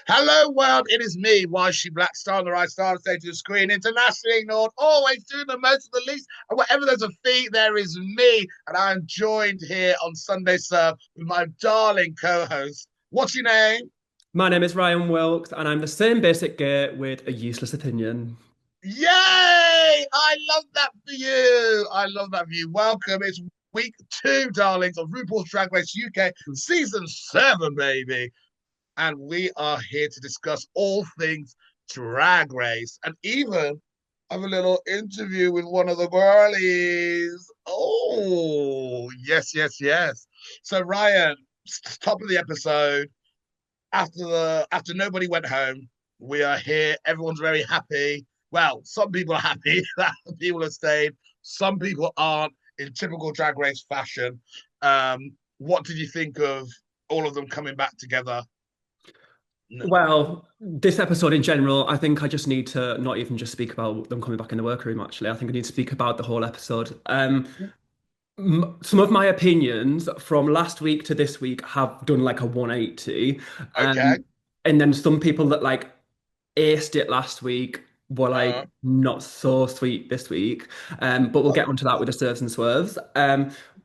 Hello, world. It is me, Yshee Black Star on the right star stage of the screen, internationally ignored, always doing the most of the least. And wherever there's a fee, there is me. And I'm joined here on Sunday Serve with my darling co host. What's your name? My name is Ryan Wilks, and I'm the same basic gay with a useless opinion. Yay! I love that for you. I love that for you. Welcome. It's week two, darlings, of RuPaul's Drag Race UK season seven, baby. And we are here to discuss all things drag race and even have a little interview with one of the girlies. Oh, yes, yes, yes. So Ryan, top of the episode, after nobody went home, we are here. Everyone's very happy. Well, some people are happy that people have stayed. Some people aren't in typical drag race fashion. What did you think of all of them coming back together? No. Well, this episode in general, I think I just need to not even just speak about them coming back in the workroom, actually. I think I need to speak about the whole episode. Some of my opinions from last week to this week have done like a 180. Okay. And then some people that like aced it last week were like Uh, not so sweet this week. But we'll get onto that with the serves and swerves.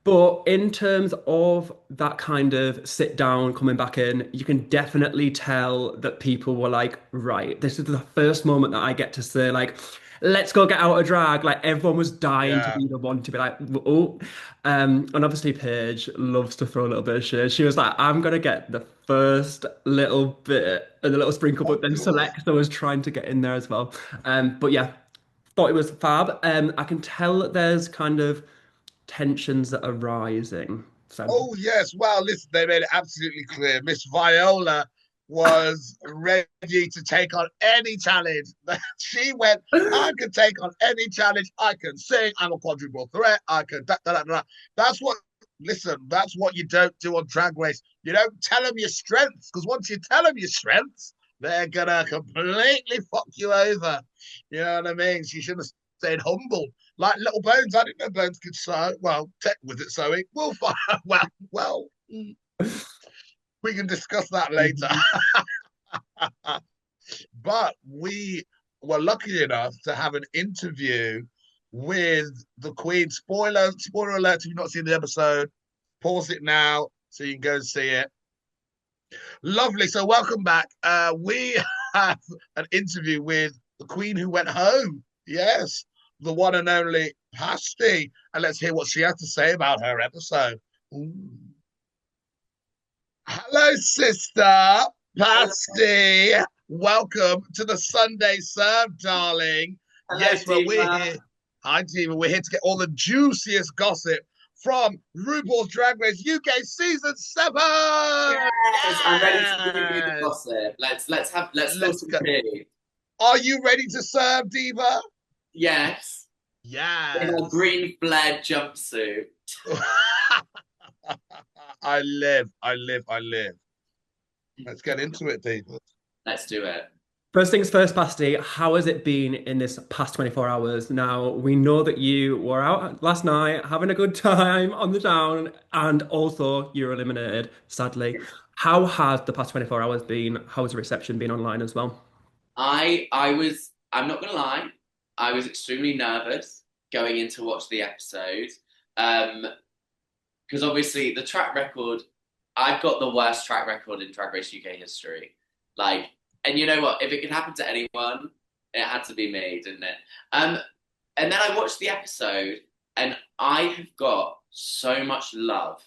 But in terms of that kind of sit down coming back in, you can definitely tell that people were like, right, this is the first moment that I get to say like, let's go get out of drag. Like everyone was dying to yeah. be the one to be like, oh. And obviously Paige loves to throw a little bit of shade. She was like, I'm gonna get the first little bit and a little sprinkle, Of but then course. Selecta was trying to get in there as well. But yeah, thought it was fab. I can tell that there's kind of tensions that are rising. So Oh, yes. Well, listen, they made it absolutely clear. Miss Viola was ready to take on any challenge. She went, I can take on any challenge. I can sing. I'm a quadruple threat. I can da, da, da, da. That's what, listen, that's what you don't do on Drag Race. You don't tell them your strengths, because once you tell them your strengths, they're going to completely fuck you over. You know what I mean? She should have stayed humble like Little Bones. I didn't know Bones could sew. Well, tech with it sewing. We'll find. Well, we can discuss that later. Mhm. But we were lucky enough to have an interview with the Queen. Spoiler alert! If you've not seen the episode, pause it now so you can go and see it. Lovely. So welcome back. We have an interview with the Queen who went home. Yes, the one and only Pasty. And let's hear what she has to say about her episode. Ooh. Hello, sister Hello, Pasty. Welcome to the Sunday Serve, darling. hello, Yes, well, we're Diva. here. Hi, Diva. We're here to get all the juiciest gossip from RuPaul's Drag Race UK season seven. Yes, I'm ready to give you the Yes. gossip. Let's spill Let's some go. tea. Are you ready to serve, Diva? Yes, in a Yes. green flared jumpsuit. I live. I live. I live. Let's get into it, Diva. Let's do it. First things first, Pasty, how has it been in this past 24 hours? Now, we know that you were out last night having a good time on the town, and also you're eliminated, sadly. How has the past 24 hours been? How has the reception been online as well? I'm not gonna lie, I was extremely nervous going in to watch the episode. Um, because obviously the track record, I've got the worst track record in Drag Race UK history. Like, and you know what? If it could happen to anyone, it had to be me, didn't it? Um, and then I watched the episode, and I have got so much love.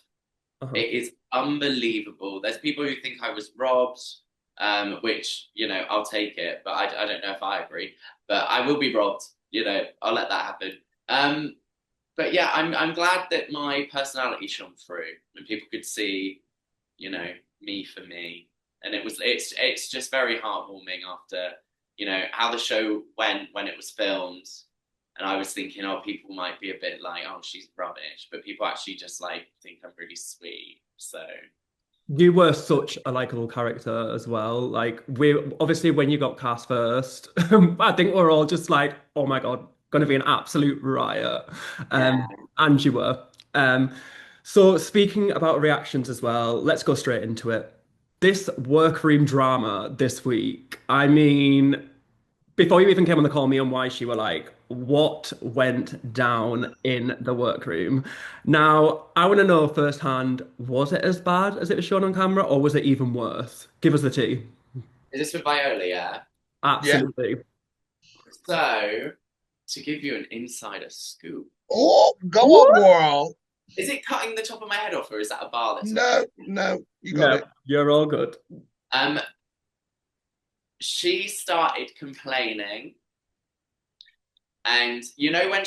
Uh-huh. It is unbelievable. There's people who think I was robbed, which I'll take it, but I don't know if I agree. But I will be robbed. I'll let that happen. Um, but yeah, I'm glad that my personality shone through and people could see, me for me. And it's just very heartwarming after, how the show went when it was filmed. And I was thinking, oh, people might be a bit like, oh, she's rubbish, but people actually just like think I'm really sweet. So You were such a likable character as well. Like we obviously when you got cast first, I think we're all just like, oh my God, gonna be an absolute riot. yeah, And you were. So speaking about reactions as well, let's go straight into it. this workroom drama this week, I mean, before you even came on the call, me and Yshee were like, what went down in the workroom? Now, I want to know firsthand, was it as bad as it was shown on camera, or was it even worse? Give us the tea. Is this with Viola? Yeah. Yeah. Absolutely. So, to give you an insider scoop, Oh, go on, What? girl. is it cutting the top of my head off, or is that a bar that's No, you got No, it. you're all good. Um, she started complaining, and you know when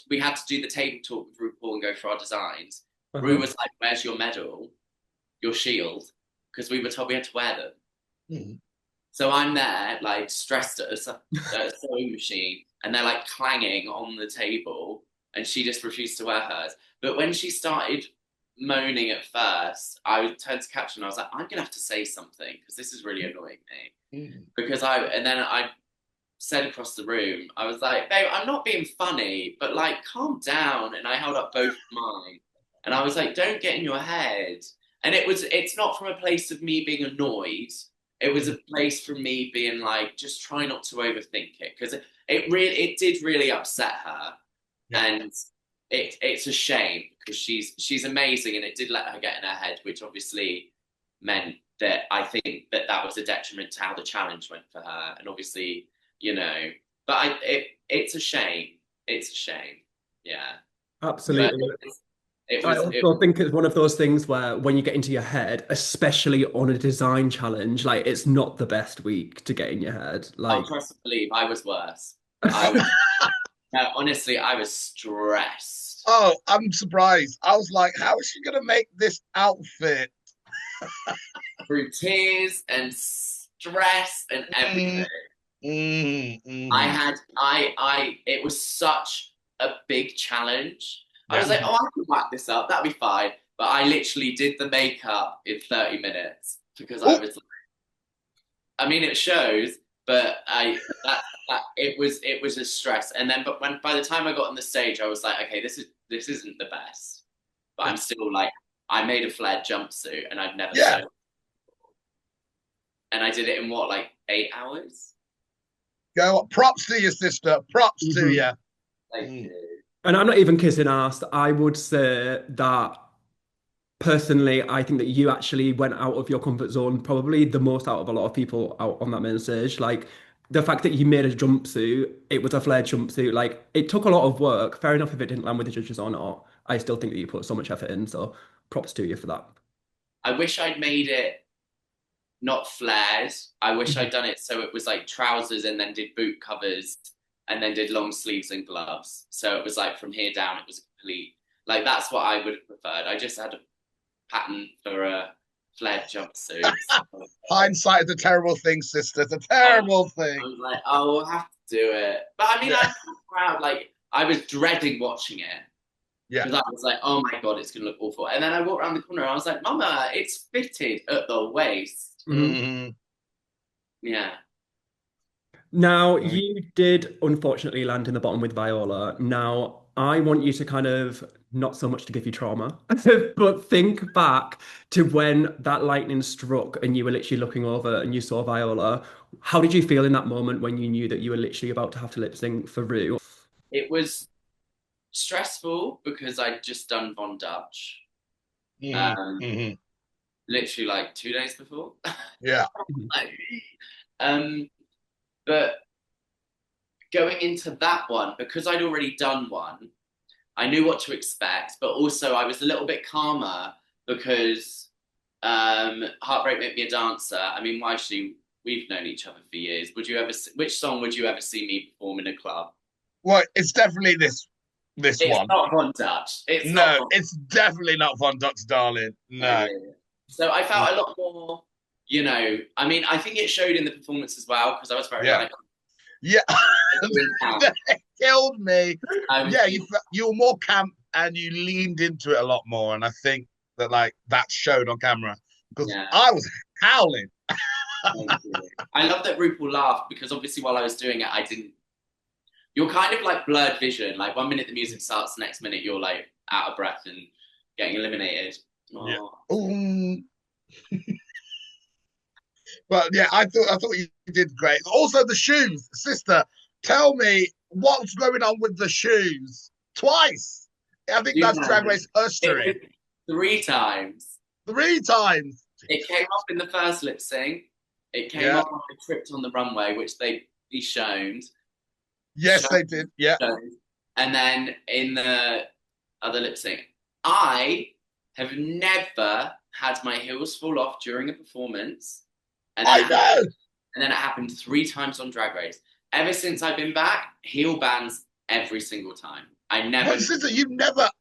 we had to do the table talk with RuPaul and go through our designs, Ru was like, "Where's your medal, your shield?" Because we were told we had to wear them. Mhm. So I'm there, like stressed at a sewing machine, and they're like clanging on the table, and she just refused to wear hers. But when she started moaning at first, I turned to Captain and I was like, I'm gonna have to say something because this is really annoying me. Mhm. And then I said across the room, I was like, babe, I'm not being funny, but like, calm down. And I held up both of mine, and I was like, don't get in your head. And it's not from a place of me being annoyed. It was a place from me being like, just try not to overthink it, because it did really upset her. Yeah. And it's a shame because she's amazing, and it did let her get in her head, which obviously meant that I think that was a detriment to how the challenge went for her. And obviously, but it's a shame. It's a shame. Yeah. But Absolutely. it I was also think it's one of those things where when you get into your head, especially on a design challenge, like it's not the best week to get in your head. oh, Like, trust and believe, I was worse. I was no, honestly, I was stressed. Oh, I'm surprised. I was like, how is she gonna make this outfit? Through tears and stress and everything. I Mm-hmm. had it was such a big challenge. I Yeah. was like, oh, I can whack this up, that'll be fine. But I literally did the makeup in 30 minutes because I Oh, was like, I mean it shows, but it was a stress. And then but when by the time I got on the stage, I was like, okay, this isn't the best. But I'm still like, I made a flared jumpsuit and I've never yeah. sewn. And I did it in what, like 8 hours? Go. Props to your sister. Props to mhm. you. Like, Mm. And I'm not even kissing ass. I would say that personally, I think that you actually went out of your comfort zone, probably the most out of a lot of people out on that main stage. Like the fact that you made a jumpsuit, it was a flared jumpsuit. Like it took a lot of work. Fair enough if it didn't land with the judges or not. I still think that you put so much effort in. So props to you for that. I wish I'd made it not flared. I wish Mhm. I'd done it so it was like trousers and then did boot covers and then did long sleeves and gloves. So it was like from here down, it was complete. Like that's what I would have preferred. I just had a pattern for a flared jumpsuit. Hindsight is a terrible thing, sister. It's a I terrible thing. was like, oh, we'll have to do it. But I mean, Yeah. I'm proud. Like I was dreading watching it Yeah. because I was like, oh my god, it's gonna look awful. And then I walked around the corner and I was like, Mama, it's fitted at the waist. Mhm. Mm-hmm. Yeah. Now, you did unfortunately land in the bottom with Viola. Now, I want you to kind of not so much to give you trauma, but think back to when that lightning struck and you were literally looking over and you saw Viola. How did you feel in that moment when you knew that you were literally about to have to lip sync for Rue? It was stressful because I'd just done Von Dutch, Mm-hmm. um, Mm-hmm. literally like 2 days before. Yeah. Like, um, but going into that one, because I'd already done one, I knew what to expect, but also I was a little bit calmer because Heartbreak Make Me a Dancer. I mean, why actually, we've known each other for years. Which song would you ever see me perform in a club? Well, it's definitely this It's one. not Von Dutch. It's not No, Von it's definitely not Von Dutch, darling. Dutch. No. So I felt a lot more, I mean, I think it showed in the performance as well because I was very Yeah. like, Yeah. doing camp. They killed me. Um, Yeah, you were more camp and you leaned into it a lot more, and I think that like that showed on camera because yeah. I was howling. Thank you. I love that RuPaul laughed because obviously while I was doing it, I didn't. You're kind of like blurred vision. Like 1 minute the music starts, the next minute you're like out of breath and getting eliminated. Yeah. Oh. Ooh. But yeah, I thought you did great. Also, the shoes, sister. Tell me what's going on with the shoes. Twice. I think You that's know, Drag Race it history. was 3 times. 3 times. It came off in the first lip sync. It came Yeah. off when I tripped on the runway, which he shown. Yes, they did. Yeah. And then in the other lip sync, I have never had my heels fall off during a performance. And I know. And then it happened 3 times on Drag Race. Ever since I've been back, heel bans every single time. I never. But sister,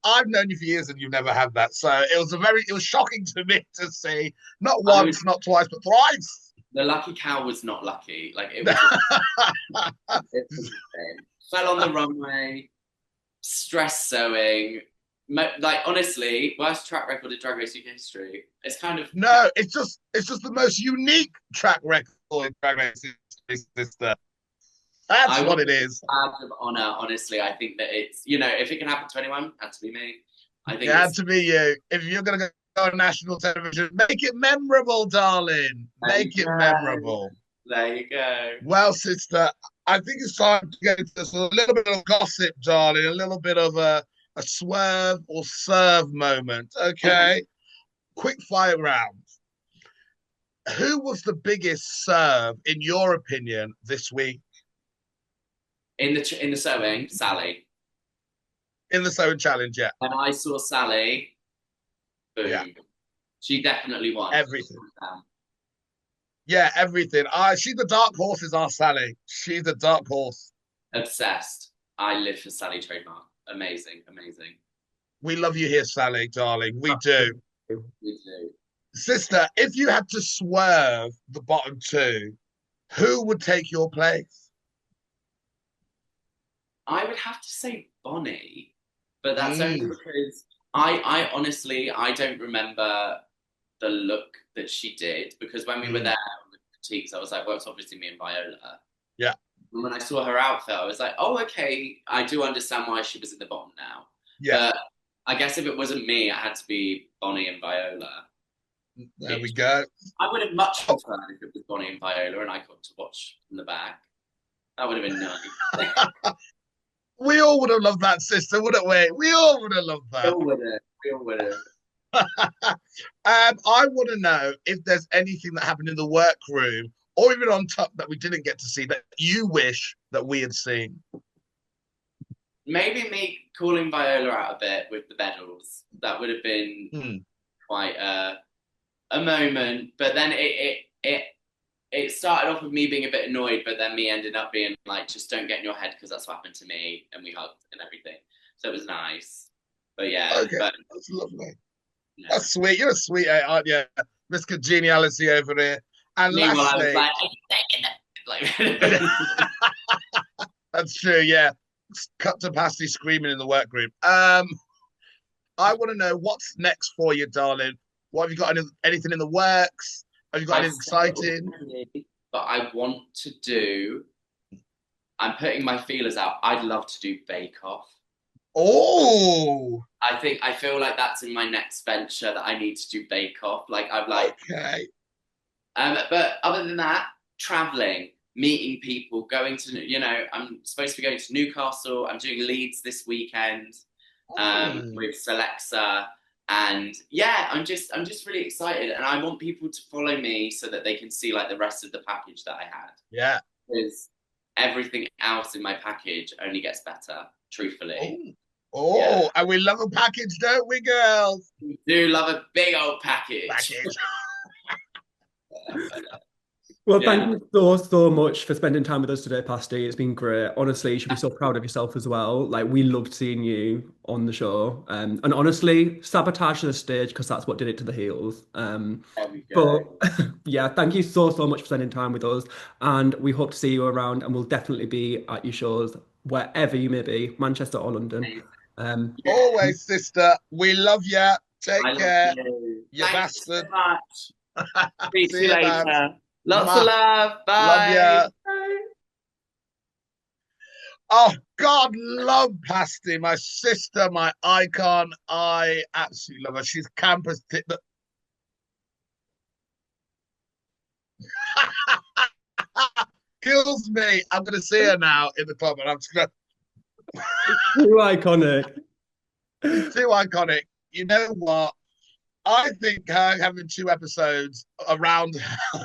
I've known you for years and you've never had that. So it was shocking to me to see. Not once, not twice, but thrice. The lucky cow was not lucky. Like it was. It was fell on the runway, stress sewing. Like honestly, worst track record in Drag Race UK history. It's kind of no. It's just the most unique track record in Drag Race history, sister. That's what it is. Badge of honor, honestly. I think that it's if it can happen to anyone, it had to be me. I think it had to be you. If you're gonna go on national television, make it memorable, darling. Make it memorable. There you go. Well, sister, I think it's time to get into a little bit of gossip, darling. A little bit of a swerve or serve moment. Okay. Quick fire round. Who was the biggest serve, in your opinion, this week? In the sewing, Sally. In the sewing challenge, yeah. When I saw Sally, boom. Yeah. She definitely won. Everything. Yeah, everything. She's the dark horse, is our Sally. She's the dark horse. Obsessed. I live for Sally trademark. Amazing, amazing. We love you here, Sally, darling. We do. We do. Sister, if you had to swerve the bottom two, who would take your place? I would have to say Bonnie, but that's only because I honestly, I don't remember the look that she did, because when we were there on the critiques, I was like, well, it's obviously me and Viola. Yeah. And when I saw her outfit, I was like, oh, okay, I do understand why she was in the bottom now. Yeah. But I guess if it wasn't me, it had to be Bonnie and Viola. There we go. I would have much preferred if it was Bonnie and Viola and I got to watch from the back. That would have been nice. We all would have loved that, sister, wouldn't we? We all would have loved that. We all would have. I want to know if there's anything that happened in the workroom or even on top that we didn't get to see that you wish that we had seen. Maybe me calling Viola out a bit with the medals. That would have been quite a moment. But then it started off with me being a bit annoyed, but then me ended up being like, just don't get in your head because that's what happened to me. And we hugged and everything. So it was nice. But yeah. Okay, that's lovely. Yeah. That's sweet. You're a sweetheart, aren't you? Miss Congeniality over here. And lastly, I was like, that's true, yeah. Cut to Pasty screaming in the workroom. I want to know what's next for you, darling. What have you got? Anything in the works? Have you got anything exciting? But I want to do. I'm putting my feelers out. I'd love to do Bake Off. Oh, I feel like that's in my next venture that I need to do Bake Off. Like I'm like, okay. But other than that, traveling, meeting people, going to I'm supposed to be going to Newcastle. I'm doing Leeds this weekend with Celexa, and yeah, I'm just really excited, and I want people to follow me so that they can see like the rest of the package that I had. Yeah, because everything else in my package only gets better. Truthfully. Oh, and we love a package, don't we, girls? We do love a big old package. Well, thank you so much for spending time with us today, Pasty. It's been great. Honestly, you should be so proud of yourself as well. Like, we loved seeing you on the show. And honestly, sabotage the stage because that's what did it to the heels. But yeah, thank you so much for spending time with us. And we hope to see you around, and we'll definitely be at your shows wherever you may be, Manchester or London. Always, sister. We love you. Take care. You bastard. So much. See you later. Man. Lots of love. Bye. Love ya. Bye. Oh, God, love Pasty, my sister, my icon. I absolutely love her. She's campus. Kills me. I'm going to see her now in the club, and I'm just going to. Too iconic. It's too iconic. You know what? I think her having 2 episodes around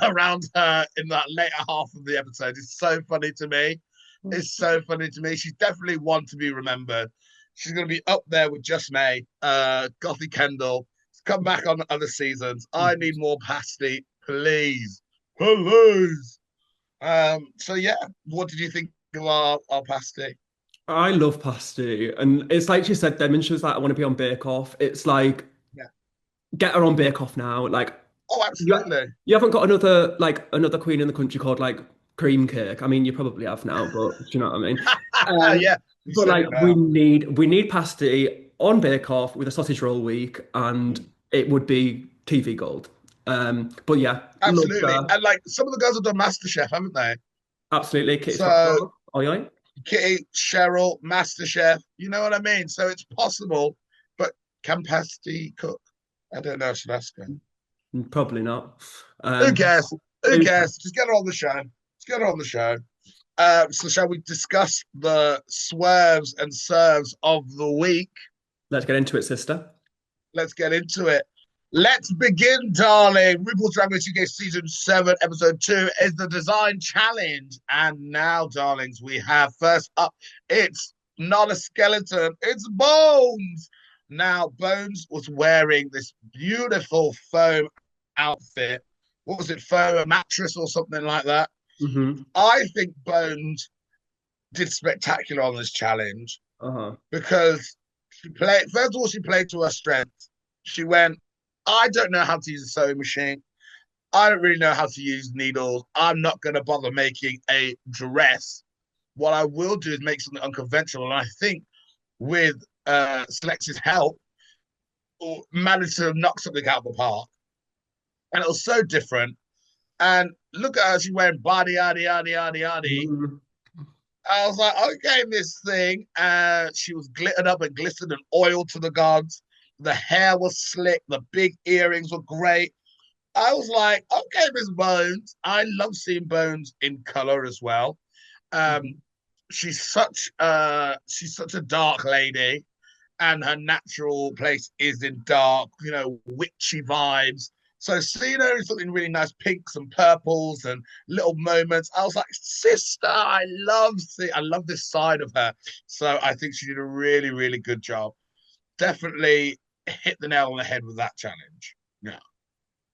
around her in that later half of the episode is so funny to me. It's so funny to me. She's definitely one to be remembered. She's going to be up there with Just May, Gothy Kendall. Come back on other seasons. I need more Pasty, please, please. So yeah, what did you think of our Pasty? I love Pasty. And it's like she said then when she was like, I want to be on Bake Off. It's like, Yeah. get her on Bake Off now. Like, Oh, absolutely. you haven't got another queen in the country called like Cream Cake. I mean, you probably have now, but do you know what I mean? Yeah, you But said like it we now. need Pasty on Bake Off with a sausage roll week, and it would be TV gold. But yeah, love Absolutely. her. And like some of the girls have done MasterChef, haven't they? Absolutely. Kitty So Spot. Oh yeah. Kitty, Cheryl, MasterChef, you know what I mean? So it's possible, but can Pasty cook? I don't know. I should ask her. Probably not. Who cares? Who Who- cares? Just get her on the show. Just get her on the show. So shall we discuss the swerves and serves of the week? Let's get into it, sister. Let's get into it. Let's begin, darling. RuPaul's Drag Race UK Season 7, Episode 2 is the Design Challenge. And now, darlings, we have first up, it's not a skeleton, it's Bones. Now, Bones was wearing this beautiful foam outfit. What was it, foam, a mattress or something like that? Mm-hmm. I think Bones did spectacular on this challenge Uh-huh. because she played, first of all, she played to her strengths. She went, I don't know how to use a sewing machine. I don't really know how to use needles. I'm not going to bother making a dress. What I will do is make something unconventional. And I think with Selex's help, managed to knock something out of the park. And it was so different. And look at her, she's wearing body, yaddy, yaddy, yaddy, yaddy. Mm-hmm. I was like, okay, Miss Thing. She was glittered up and glistened and oiled to the gods. The hair was slick. The big earrings were great. I was like, okay, Miss Bones. I love seeing Bones in color as well. Um, she's such a dark lady, and her natural place is in dark, witchy vibes. So seeing her in something really nice, pinks and purples and little moments, I was like, sister, I love this side of her. So I think she did a really, really good job. Definitely hit the nail on the head with that challenge. Yeah.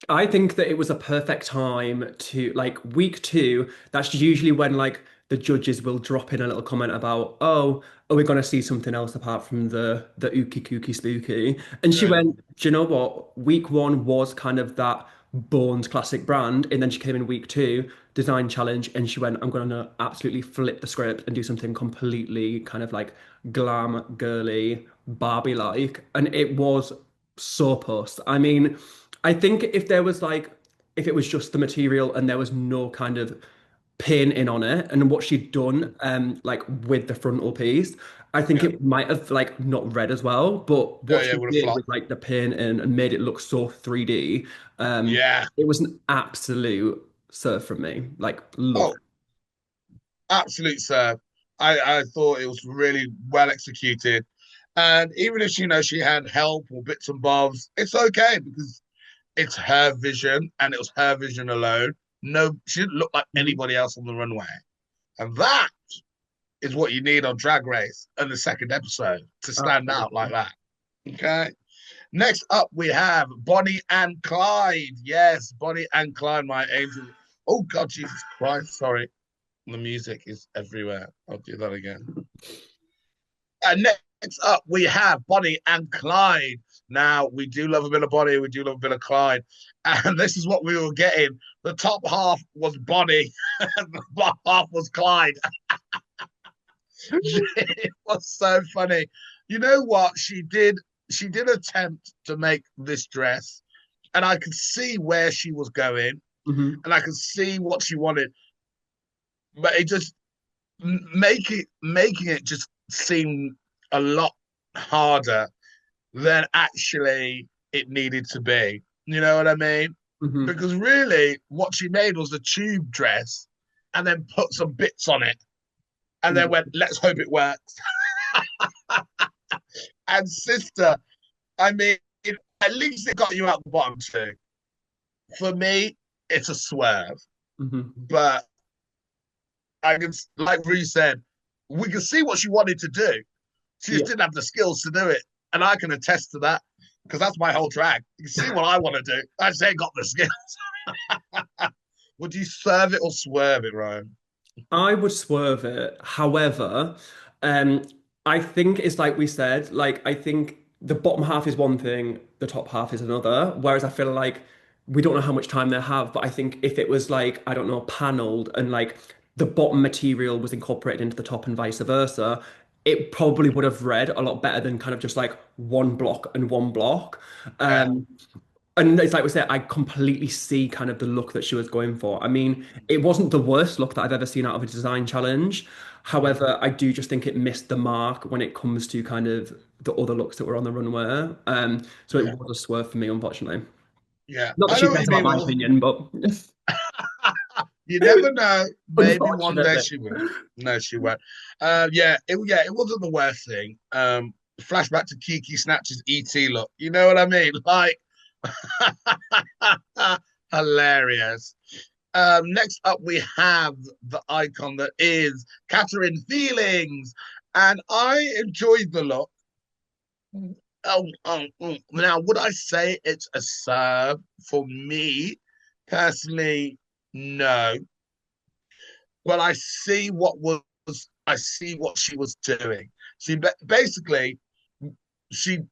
I think that it was a perfect time to like week two. That's usually when like the judges will drop in a little comment about, oh, are we going to see something else apart from the ookie kooky spooky? And she Yeah. went, do you know what? Week one was kind of that Bourne's classic brand, and then she came in week two, design challenge, and she went, I'm going to absolutely flip the script and do something completely kind of like glam, girly, Barbie like, and it was so puss. I mean. I think if there was like, if it was just the material and there was no kind of painting on it and what she'd done, like with the frontal piece, I think Yeah. it might have like not read as well. But Yeah, what yeah, she would have did flopped. with like the painting and made it look so 3D, Yeah. it was an absolute serve from me. Like, loved Oh, absolute serve. I thought it was really well executed. And even if she had help or bits and bobs, it's okay because it's her vision and it was her vision alone. No, she didn't look like it. anybody else on the runway. And that is what you need on Drag Race in the second episode to stand out like Absolutely. that. Okay. Next up, we have Bonnie and Clyde. Yes, Bonnie and Clyde, my angel. Oh, God, Jesus Christ. Sorry. The music is everywhere. I'll do that again. And next up, we have Bonnie and Clyde. Now, we do love a bit of Bonnie, we do love a bit of Clyde. And this is what we were getting. The top half was Bonnie, and the bottom half was Clyde. It was so funny. You know what? She did attempt to make this dress, and I could see where she was going, Mhm. and I could see what she wanted. But it just making it just seem a lot harder than actually it needed to be. You know what I mean? Hmm. because really what she made was a tube dress and then put some bits on it and then went, let's hope it works. And sister, I mean, at least it got you out the bottom two. For me, it's a swerve, Hmm. but I can, like Rue said, we can see what she wanted to do. She just Yeah. didn't have the skills to do it, and I can attest to that because that's my whole drag. You can see what I want to do. I just ain't got the skills. Would you serve it or swerve it, Ryan? I would swerve it. However, um, I think it's like we said, like I think the bottom half is one thing, the top half is another. Whereas I feel like we don't know how much time they have, but I think if it was like, I don't know, paneled and like the bottom material was incorporated into the top and vice versa, it probably would have read a lot better than kind of just like one block and one block. Yeah. Um, and it's like we said, I completely see kind of the look that she was going for. I mean, it wasn't the worst look that I've ever seen out of a design challenge. However, I do just think it missed the mark when it comes to kind of the other looks that were on the runway. So it Yeah. was a swerve for me, unfortunately. Yeah. Not that I she know what cares you about mean. my Well, opinion, but you never know. Maybe one day unfortunately. she will. No, she won't. Yeah, it wasn't the worst thing. Flashback to Kiki Snatch's ET look. You know what I mean? Like hilarious. Next up, we have the icon that is Catherine Feelings, and I enjoyed the look. Now, would I say it's a serve for me personally? No, but I see what she was doing. Basically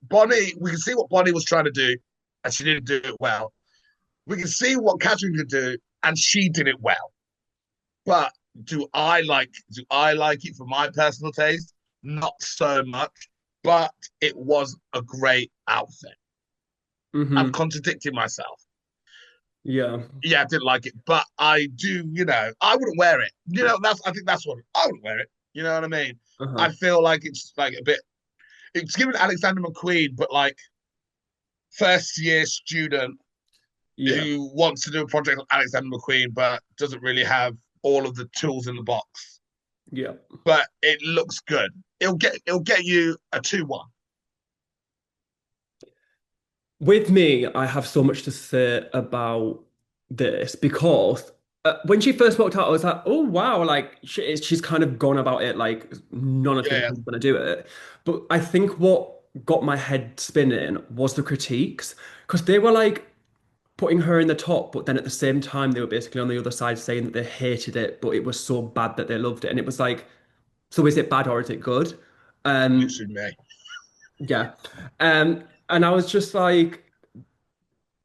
Bonnie. We can see what Bonnie was trying to do, and she didn't do it well. We can see what Catherine could do, and she did it well. But do I like it for my personal taste? Not so much, but it was a great outfit. I'm Hmm. contradicting myself. Yeah. Yeah, I didn't like it, but I do, I wouldn't wear it. I think that's what I wouldn't wear it. You know what I mean? I Uh-huh. feel like it's like a bit it's given Alexander McQueen, but like first year student Yeah. who wants to do a project on Alexander McQueen, but doesn't really have all of the tools in the box. Yeah. But it looks good. It'll get you a 2-1. With me, I have so much to say about this because when she first walked out, I was like, oh, wow, like she's kind of gone about it like none of the Yeah, other people going to do it. But I think what got my head spinning was the critiques because they were like putting her in the top, but then at the same time, they were basically on the other side saying that they hated it, but it was so bad that they loved it. And it was like, so is it bad or is it good? Um, literally me. yeah. And I was just like,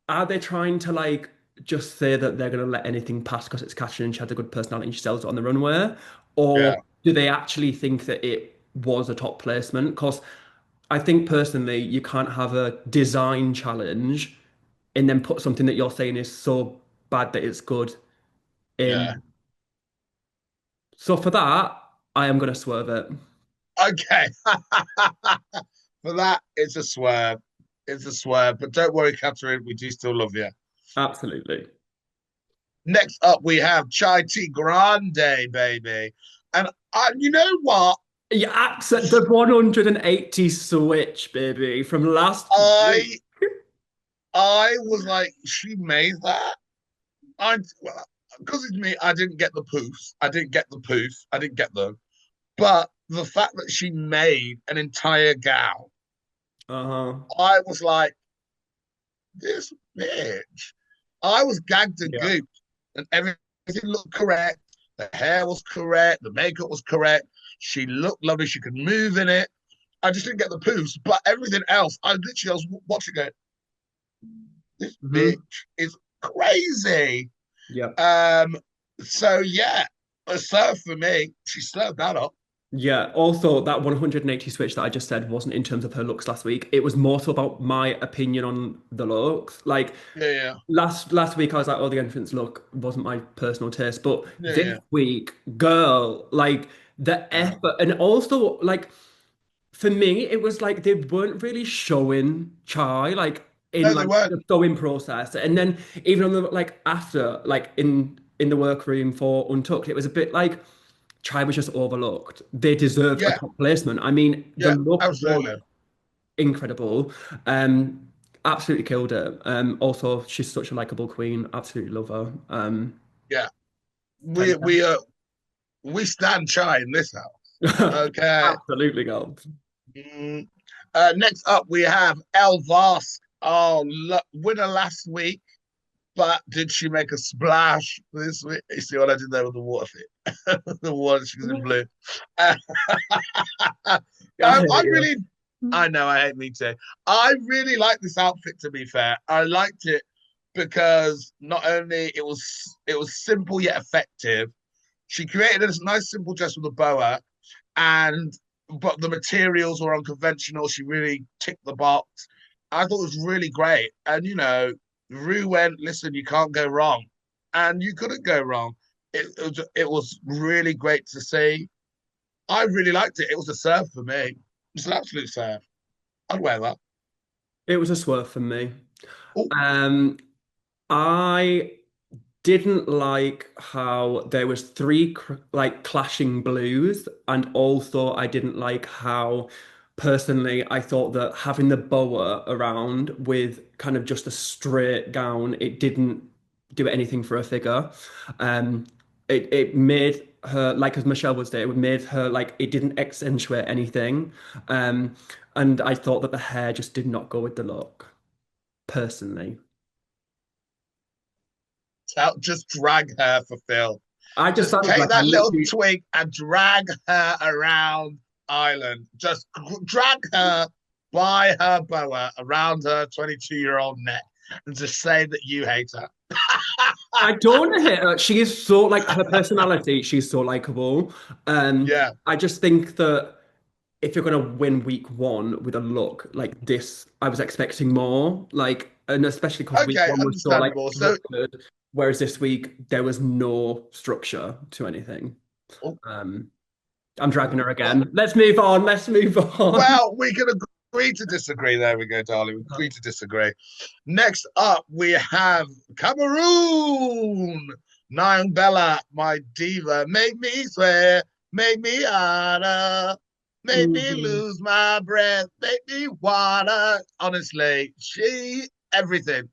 are they trying to like just say that they're going to let anything pass because it's Catherine and she had a good personality and she sells it on the runway? Yeah, Or do they actually think that it was a top placement? Because I think personally, you can't have a design challenge and then put something that you're saying is so bad that it's good yeah. in. So for that, I am going to swerve it. Okay. For that, it's a swerve. It's a swerve. But don't worry, Catherine, we do still love you. Absolutely. Next up, we have Chai Tea Grande, baby. And you know what? Yeah, the 180 switch, baby, from last week. I I was like, she made that. I because it's me, I didn't get the poofs. I didn't get the poofs. I didn't get them. But the fact that she made an entire gown, Uh-huh. I was like, this bitch. I was gagged and Yeah. gooped, and everything looked correct. The hair was correct. The makeup was correct. She looked lovely. She could move in it. I just didn't get the poofs, but everything else, I was watching it. This Hmm. bitch is crazy. Yep. Um, so yeah, a serve for me. She served that up. Yeah. Also, that 180 switch that I just said wasn't in terms of her looks last week. It was more so about my opinion on the looks. Like Yeah, last week, I was like, oh, the entrance look wasn't my personal taste. But yeah, this yeah, week, girl, like the yeah, effort, and also like for me, it was like they weren't really showing Chai. Like in No, they like weren't. the sewing process. And then even on the like after, like in the workroom for Untucked, it was a bit like Try was just overlooked. They deserved a Yeah, top placement. I mean, the yeah, look was absolutely. incredible. Um, Absolutely killed it. Also, she's such a likable queen. Absolutely love her. Yeah, 10 we we uh we stand shy in this house. 10. Okay. Absolutely gold. Mm. Next up, we have Elvas. Oh, winner last week, but did she make a splash this week? You see what I did there with the water fit? The water, she's in blue. Uh, I hate I you. really, I know, I hate me too. I really like this outfit. To be fair, I liked it because not only it was simple yet effective. She created this nice simple dress with a boa, and but the materials were unconventional. She really ticked the box. I thought it was really great. And Rue went, listen, you can't go wrong. And you couldn't go wrong. It was really great to see. I really liked it. It was a serve for me. It's an absolute serve. I'd wear that. It was a swerve for me. Oh, Um, I didn't like how there was three like clashing blues, and also I didn't like how personally I thought that having the boa around with kind of just a straight gown, it didn't do anything for her figure. Um, it made her, like as Michelle would say, it made her like it didn't accentuate anything. Um, and I thought that the hair just did not go with the look, personally. just drag her for Phil. I just Just sounded take like I that little literally. twig and drag her around Ireland. Just drag her by her boa around her 22-year-old neck and just say that you hate her. I don't hate her. She is so like her personality. She's so likable. Yeah. I just think that if you're gonna win week one with a look like this, I was expecting more. Like, and especially because week Okay. one was so like Understandable. So, structured, whereas this week there was no structure to anything. oh, Um, I'm dragging oh, her again. Let's move on. Let's move on. well, we can agree to disagree. There we go, darling. We agree to disagree. Next up, we have Cameroon. Nine Bella, my diva, make me swear, make me honor, make me Mhm. lose my breath, make me wanna. Honestly, everything,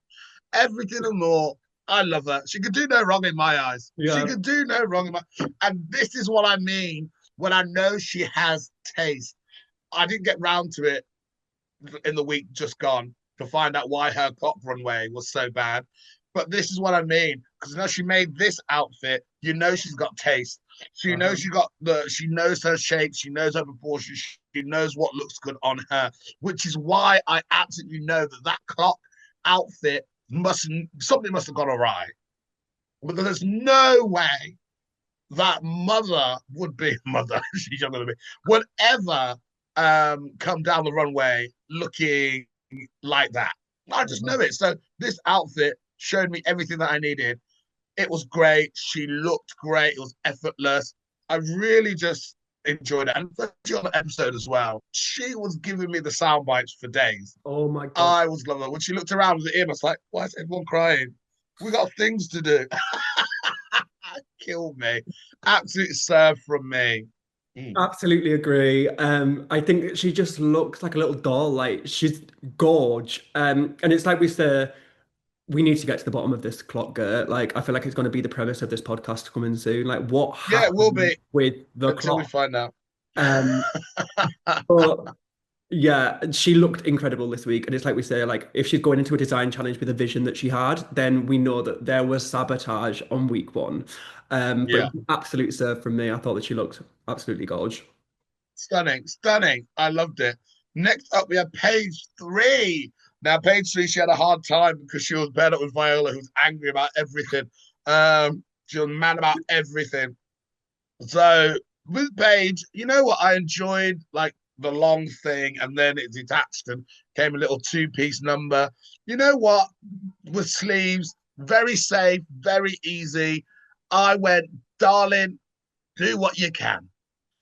everything and more. I love her. She could do no wrong in my eyes. She Yeah. could do no wrong in my. And this is what I mean when I know she has taste. I didn't get round to it in the week just gone to find out why her cop runway was so bad. But this is what I mean because now she made this outfit. She's got taste. She knows Uh-huh. she knows her shape. She knows her proportions. She knows what looks good on her, which is why I absolutely know that clock outfit something must have gone awry. But there's no way that mother would be mother. She's younger than me. Would ever come down the runway looking like that. I just Uh-huh. know it. So this outfit showed me everything that I needed. It was great. She looked great. It was effortless. I really just enjoyed it. And especially on the episode as well. She was giving me the sound bites for days. Oh my God. I was loving it. When she looked around with the ear, I was like, why is everyone crying? We got things to do. Killed me. Absolute serve from me. Mm. Absolutely agree. I think she just looks like a little doll. Like she's gorge. And it's like we say, we need to get to the bottom of this clock, Gert. Like I feel like it's going to be the premise of this podcast coming soon. Like what Yeah, it will happened be with the until we clock? find out. Um, but yeah, she looked incredible this week. And it's like we say, like if she's going into a design challenge with a vision that she had, then we know that there was sabotage on week one. But Yeah, absolute serve from me. I thought that she looked absolutely gorge. stunning, stunning. I loved it. Next up, we have page three. Now, page three, she had a hard time because she was paired up with Viola, who was angry about everything. She was mad about everything. So with Paige, you know what? I enjoyed like the long thing, and then it detached and came a little two-piece number. You know what? With sleeves, very safe, very easy. I went, darling, do what you can.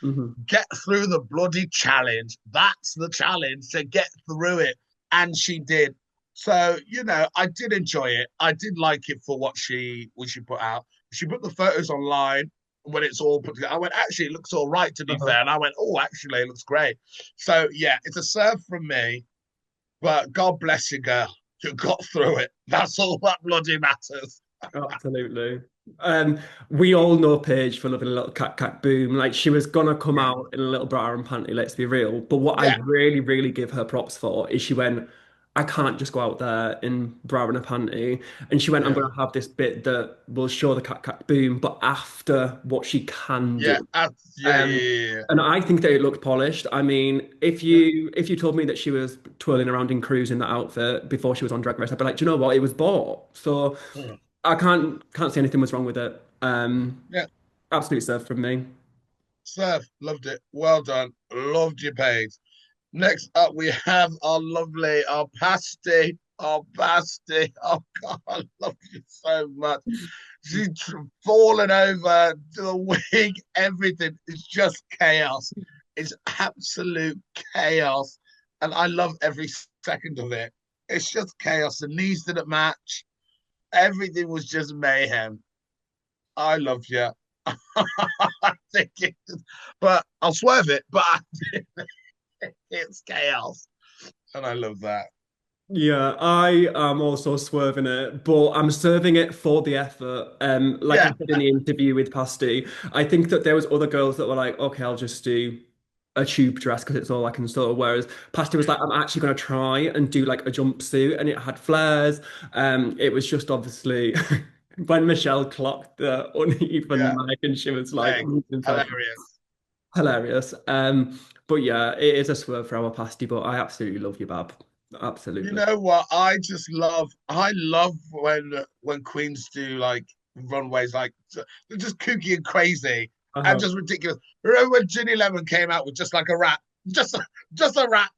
Mhm. Get through the bloody challenge. That's the challenge to get through it. And she did. So, you know, I did enjoy it. I did like it for what she put out. She put the photos online when it's all put together. I went, actually, it looks all right, to be Uh-huh. fair. And I went, oh, actually, it looks great. So, yeah, it's a serve from me, but God bless you, girl. You got through it. That's all that bloody matters. Absolutely. We all know Paige for loving a little cat cat boom. Like she was gonna come Yeah. out in a little bra and panty, let's be real. But what I Yeah. really, really give her props for is she went, I can't just go out there in bra and a panty. And she went, I'm Yeah. gonna have this bit that will show the cat cat boom, but after what she can Yeah. do. Yeah. Um, Yeah. and I think that it looked polished. I mean, Yeah. if you told me that she was twirling around in cruise in that outfit before she was on Drag Race, I'd be like, do you know what? It was bought. So Yeah. I can't say anything was wrong with it. Yeah. Absolute serve from me. Surf. Loved it. Well done. Loved your page. Next up, we have our Pasty. Our Pasty. Oh, God, I love you so much. She's fallen over to the wig, everything. It's just chaos. It's absolute chaos. And I love every second of it. It's just chaos. The knees didn't match. Everything was just mayhem. I love you. I think but I'll swerve it, but it's chaos. And I love that. Yeah, I am also swerving it, but I'm serving it for the effort. Like I Yeah, said in the interview with Pasty, I think that there was other girls that were like, okay, I'll just do a tube dress because it's all I can sew. Whereas Pasty was like, I'm actually going to try and do like a jumpsuit, and it had flares. It was just obviously when Michelle clocked the uneven yeah. leg, and she was like, Legs. Hilarious. hilarious. But yeah, it is a swerve for our Pasty, but I absolutely love you, Bab. You Absolutely. know what? I love when queens do like runways like they're just kooky and crazy and Uh-huh. just ridiculous. Remember when Ginny Lemon came out with just like a rap? Just a rap.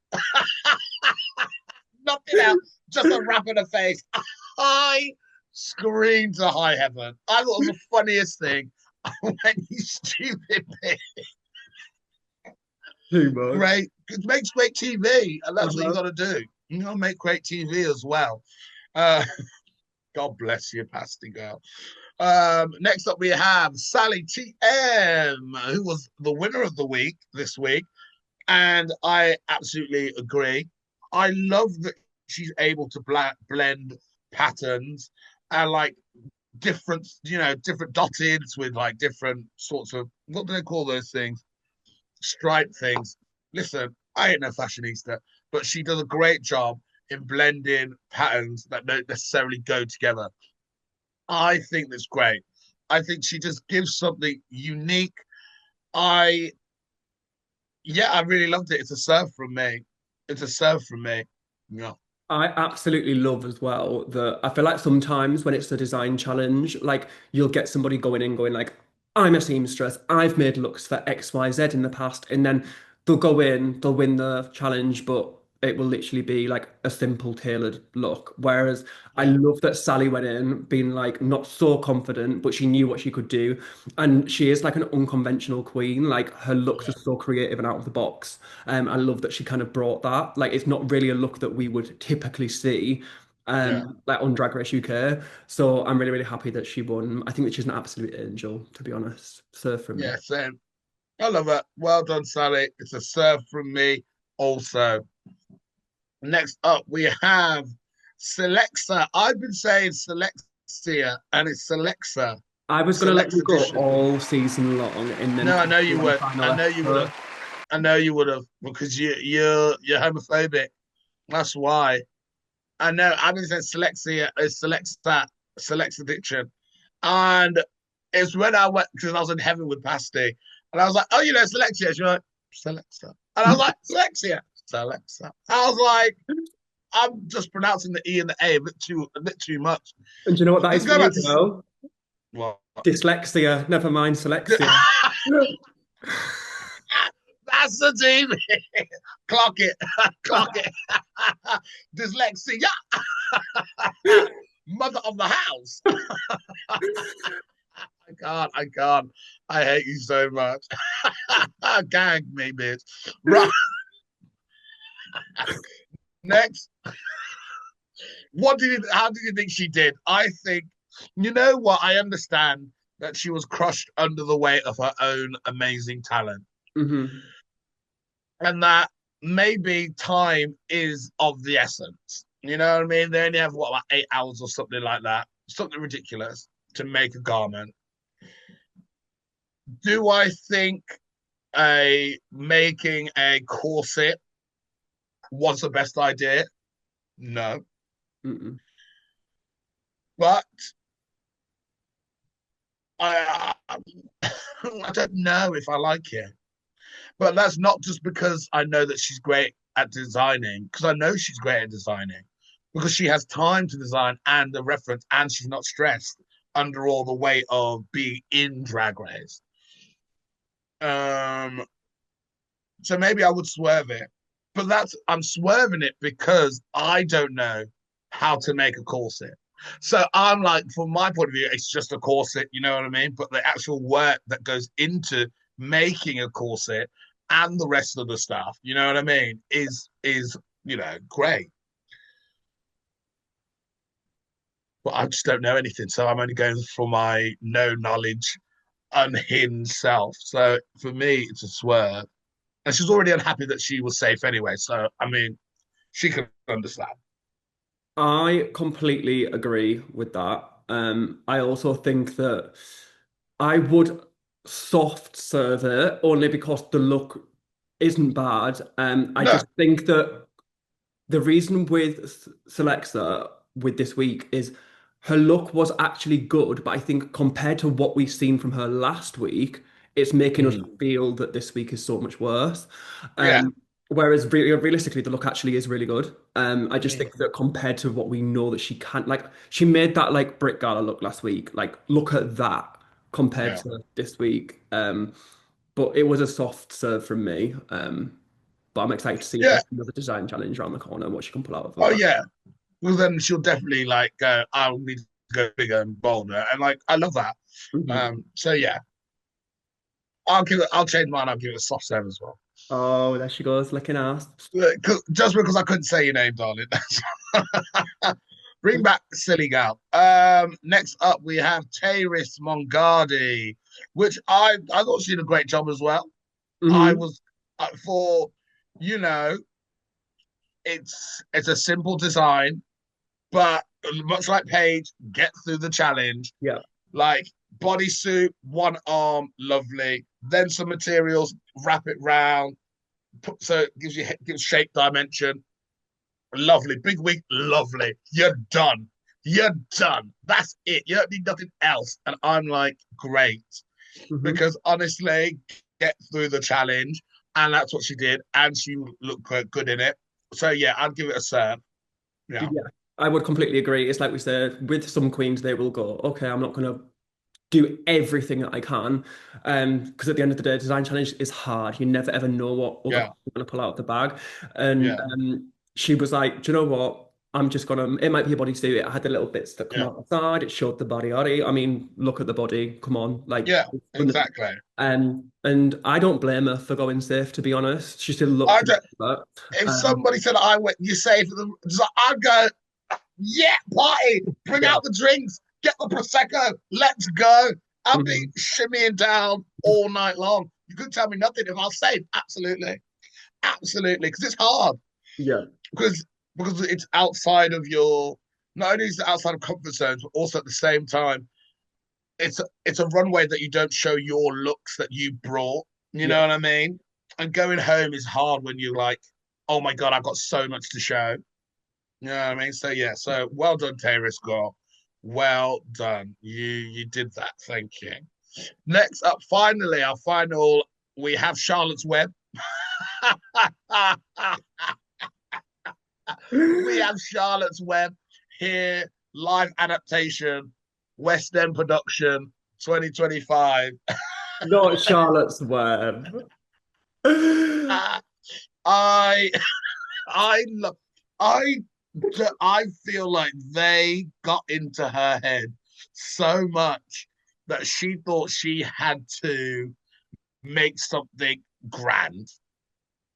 Nothing else. Just a rap in the face. I screamed to high heaven. I thought it was the funniest thing. When you stupid pig. Too much. Great. It makes great TV, and that's what you Uh-huh. got to do. You got to make great TV as well. Uh, God bless you, Pasty girl. Next up, we have Sally TM, who was the winner of the week this week. And I absolutely agree. I love that she's able to blend patterns and like different, you know, different dotteds with like different sorts of, what do they call those things? Stripe things. Listen, I ain't no fashionista, but she does a great job in blending patterns that don't necessarily go together. I think that's great. I think she just gives something unique. I Yeah, I really loved it. It's a serve from me. It's a serve from me. Yeah. I absolutely love as well that I feel like sometimes when it's a design challenge, like you'll get somebody going in going like, I'm a seamstress, I've made looks for XYZ in the past, and then they'll go in, they'll win the challenge, but it will literally be like a simple tailored look. Whereas I Yeah. love that Sally went in being like not so confident, but she knew what she could do. And she is like an unconventional queen. Like her looks are Yeah. so creative and out of the box. I love that she kind of brought that. Like it's not really a look that we would typically see, Yeah. like on Drag Race UK. So I'm really, really happy that she won. I think that she's an absolute angel, to be honest. Serve from me. Yeah. Same. I love it. Well done, Sally. It's a serve from me also. Next up, we have Selexa. I've been saying Selexia, and it's Selexa. I was gonna let you Select go edition. all season long, and then No, I know Pasty you on the would. final I know you would have. episode. I know you would have because you're homophobic. That's why. I know. I've been saying Selexia is Selects addiction, and it's when I went because I was in heaven with Pasty, and I was like, "Oh, you know, Selexia." She's like, "Selexa," and I was like, "Selexia, Selexa." I was like, "I'm just pronouncing the e and the a a bit too much." And do you know what that Let's is for go me, back to though? what? Dyslexia. Never mind dyslexia. That's the TV. Clock it, clock it. Dyslexia, mother of the house. I can't. I can't. I hate you so much. Gag me, bitch. Right. Next. How did you think she did? I think, you know what? I understand that she was crushed under the weight of her own amazing talent, Hmm. and that maybe time is of the essence. You know what I mean? They only have what, about 8 hours or something like that, something ridiculous to make a garment. Do I think a making a corset was the best idea? No, Mm-mm. but I I don't know if I like it. But that's not just because I know that she's great at designing, because I know she's great at designing, because she has time to design and the reference, and she's not stressed under all the weight of being in Drag Race. Um, so maybe I would swerve it, but I'm swerving it because I don't know how to make a corset. So I'm like, from my point of view, it's just a corset, you know what I mean? But the actual work that goes into making a corset and the rest of the stuff, you know what I mean, is great. But I just don't know anything, so I'm only going for my no knowledge, unhinged self. So for me, it's a swerve. And she's already unhappy that she was safe anyway. So I mean, she can understand. I completely agree with that. I also think that I would soft serve it only because the look isn't bad. I No, just think that the reason with Celexa with this week is her look was actually good, but I think compared to what we've seen from her last week, it's making us feel that this week is so much worse. yeah, Whereas realistically, the look actually is really good. I just think mm, that compared to what we know that she can't, like, she made that like Brit Gala look last week. Like, look at that compared yeah. to this week. But it was a soft serve from me. But I'm excited to see if Yeah. there's another design challenge around the corner and what she can pull out of Oh that. yeah. Well, then she'll definitely like go, I'll need to go bigger and bolder. And like, I love that. Mhm. So yeah, I'll change mine. I'll give it a soft serve as well. Oh, there she goes, licking ass. Just because I couldn't say your name, darling. Bring back silly gal. Next up we have Taris Mongardi, which I thought she did a great job as well. I Hmm. was for you know it's a simple design, but much like Paige, get through the challenge. Yeah. Like bodysuit, one arm, lovely. Then some materials, wrap it round, so it gives shape dimension. Lovely. Big wig, lovely. You're done. You're done. That's it. You don't need nothing else. And I'm like, great. Hmm. Because honestly, get through the challenge. And that's what she did. And she looked good in it. So yeah, I'd give it a serve. Yeah. Yeah, I would completely agree. It's like we said, with some queens, they will go, okay, I'm not going to do everything that I can. Because at the end of the day, design challenge is hard. You never ever know what other Yeah. people are going to pull out of the bag. And Yeah. she was like, do you know what? I'm just gonna, it might be a bodysuit. It had the little bits that come Yeah. out the side. It showed the body. I mean, look at the body. Come on. Like, Yeah. Exactly. and I don't blame her for going safe, to be honest. She still I looked don't, but if um, somebody said I went, you say for them, I'd go, yeah, party, bring yeah. out the drinks, get the prosecco, let's go. I'll be Mhm. shimmying down all night long. You couldn't tell me nothing if I was safe. Absolutely, absolutely, because it's hard. Yeah. Because it's outside of your. Not only is it outside of comfort zones, but also at the same time, it's a runway that you don't show your looks that you brought. You Yeah. know what I mean? And going home is hard when you're like, oh my god, I've got so much to show. You know what I mean? So yeah, so well done, Terrace Girl. Well done. You did that. Thank you. Next up, finally, our final, we have Charlotte's Web. We have Charlotte's Web here, live adaptation, West End production, 2025. Not Charlotte's Web. I I love I I feel like they got into her head so much that she thought she had to make something grand,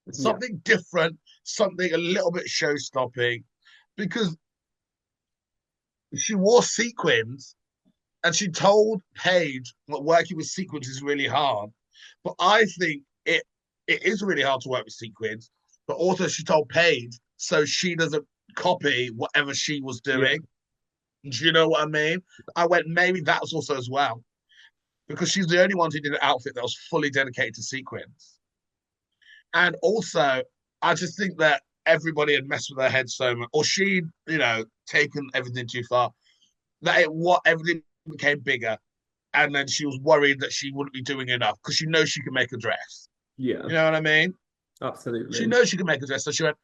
Yeah. something different, something a little bit show stopping. Because she wore sequins, and she told Paige that working with sequins is really hard. But I think it is really hard to work with sequins. But also, she told Paige so she doesn't copy whatever she was Yeah. doing. Do you know what I mean? I went, maybe that's also as well, because she's the only one who did an outfit that was fully dedicated to sequins. And also, I just think that everybody had messed with her head so much, or she'd, taken everything too far, that everything became bigger. And then she was worried that she wouldn't be doing enough because she knows she can make a dress. Yeah, You know what I mean? She absolutely. knows she can make a dress. So she went,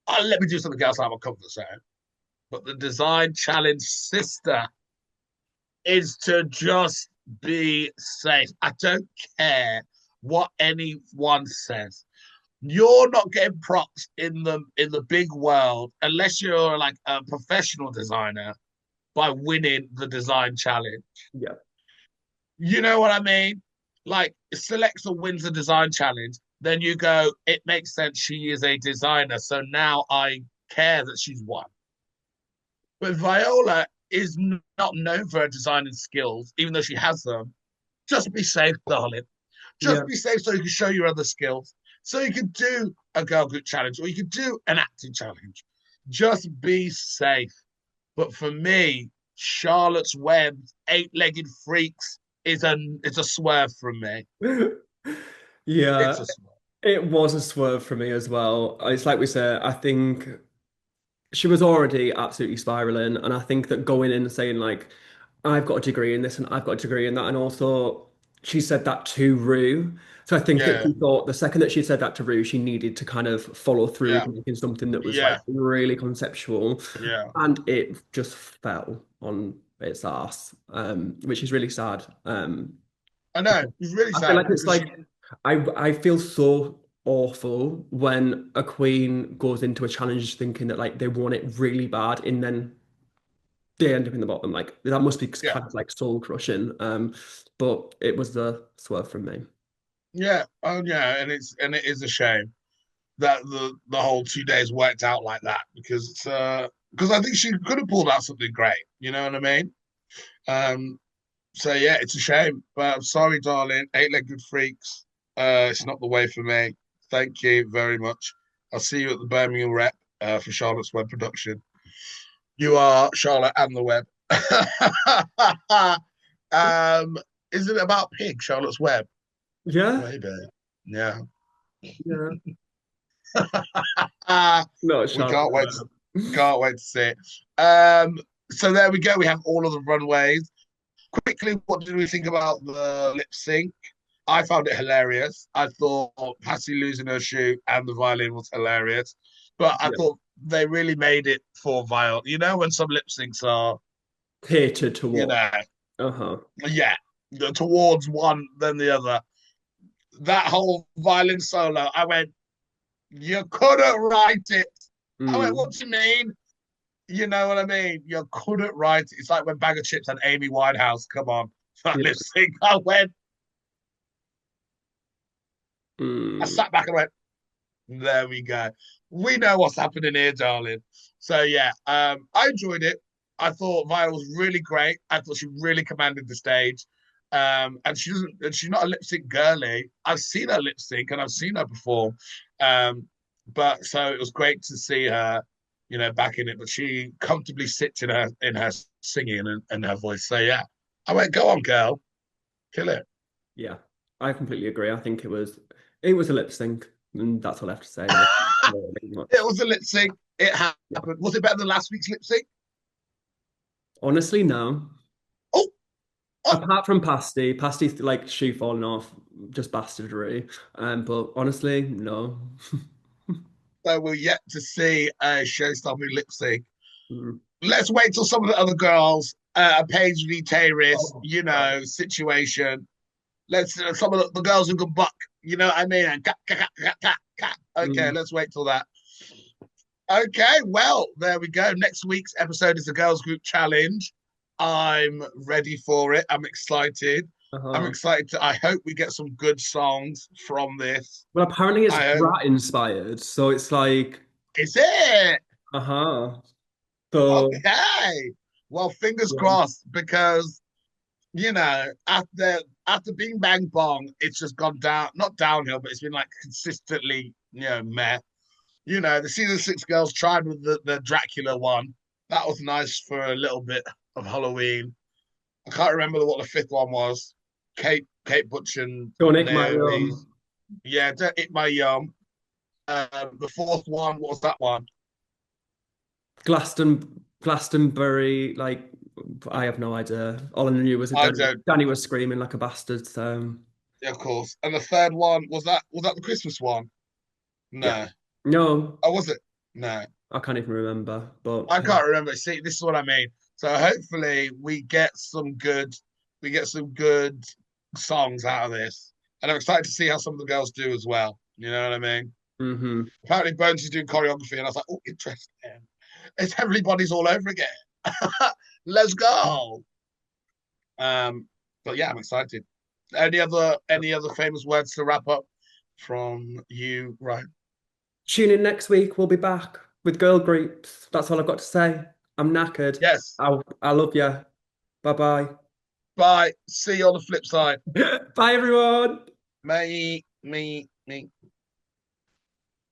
oh, let me do something else out of my comfort zone. But the design challenge sister is to just be safe. I don't care what anyone says. You're not getting props in the big world unless you're like a professional designer by winning the design challenge. Yeah. You know what I mean? Like, if Alexa wins the design challenge, then you go, it makes sense. She is a designer. So now I care that she's won. But Viola is not known for her designing skills, even though she has them. Just be safe, darling. Yeah. Just be safe so you can show your other skills. So you can do a girl group challenge or you can do an acting challenge. Just be safe. But for me, Charlotte's Web, eight-legged freaks is a swerve from me. Yeah, It's a swerve. it was a swerve for me as well. It's like we said, I think she was already absolutely spiraling, and I think that going in and saying like, I've got a degree in this and I've got a degree in that, and also she said that to Rue. So I think that Yeah, she thought the second that she said that to Rue, she needed to kind of follow through yeah, with making something that was like yeah, really conceptual, yeah. and it just fell on its ass, which is really sad. I know. It's really I feel sad like it's because like I feel so awful when a queen goes into a challenge thinking that like they want it really bad and then they end up in the bottom. Like that must be yeah, kind of like soul crushing. But it was the swerve from me. yeah, oh yeah, and it is a shame that the whole 2 days worked out like that because I think she could have pulled out something great. You know what I mean? Um, so yeah, it's a shame, but I'm sorry, darling. Eight-legged freaks. It's not the way for me. Thank you very much. I'll see you at the Birmingham Rep for Charlotte's Web production. You are Charlotte and the Web. um, is it about pig, Charlotte's Web? Yeah, Maybe. Yeah. yeah. Uh, No, we Charlotte. can't wait. Can't wait to see it. So there we go. We have all of the runways. Quickly, what did we think about the lip sync? I found it hilarious. I thought Pasty losing her shoe and the violin was hilarious, but I Yeah. thought they really made it for violin. You know when some lip syncs are, Catered to you what? know, Uh-huh. yeah, towards one than the other. That whole violin solo, I went, you couldn't write it. I went, what Mm. do you mean? You know what I mean? You couldn't write it. It's like when Bag of Chips and Amy Winehouse come on that Yeah. lip sync. I went, I Mm. sat back and went, there we go. We know what's happening here, darling. So yeah, I enjoyed it. I thought Viola was really great. I thought she really commanded the stage. And she doesn't, and she's not a lip sync girly. I've seen her lip sync and I've seen her perform. But so it was great to see her, back in it. But she comfortably sits in her singing and her voice. So yeah, I went, go on, girl, kill it. Yeah, I completely agree. I think it was a lip sync, and that's all I have to say. Like, really It much. was a lip sync. It happened. Was it better than last week's lip sync? Honestly, no. Oh, oh, Apart from Pasty, Pasty's like shoe falling off, just bastardry. But honestly, no. so we're yet to see a showstopping lip sync. Mm. Let's wait till some of the other girls, Paige v. Terrace, Oh, God. situation. Let's some of the girls who can buck, you know what I mean? And okay, Mm. let's wait till that. Okay, well, there we go. Next week's episode is the girls group challenge. I'm ready for it. I'm excited. I'm Uh-huh. excited I hope we get some good songs from this. Well, apparently it's I hope. Brat inspired, so it's like, Is it? uh-huh. So Okay. Well, fingers Yeah. crossed, because after Bing Bang Bong, it's just gone down, not downhill, but it's been like consistently, meh. The season 6 girls tried with the Dracula one. That was nice for a little bit of Halloween. I can't remember what the fifth one was. Kate Butch and Don't nick my Naomi. Yeah, don't eat my yum. The fourth one, what was that one? Glastonbury, like I have no idea. All I knew was I that don't. Danny was screaming like a bastard. So Yeah, of course. And the third one, was that the Christmas one? yeah, No. no, Oh, was it? No. I can't even remember. But I can't remember. See, this is what I mean. So hopefully we get some good songs out of this. And I'm excited to see how some of the girls do as well. You know what I mean? hmm Apparently Bones is doing choreography, and I was like, oh, interesting. It's everybody's all over again. Let's go. But yeah, I'm excited. Any other famous words to wrap up from you, Ryan? Tune in next week. We'll be back with girl groups. That's all I've got to say. I'm knackered. Yes. I love you. Bye bye. Bye. See you on the flip side. Bye everyone. Me.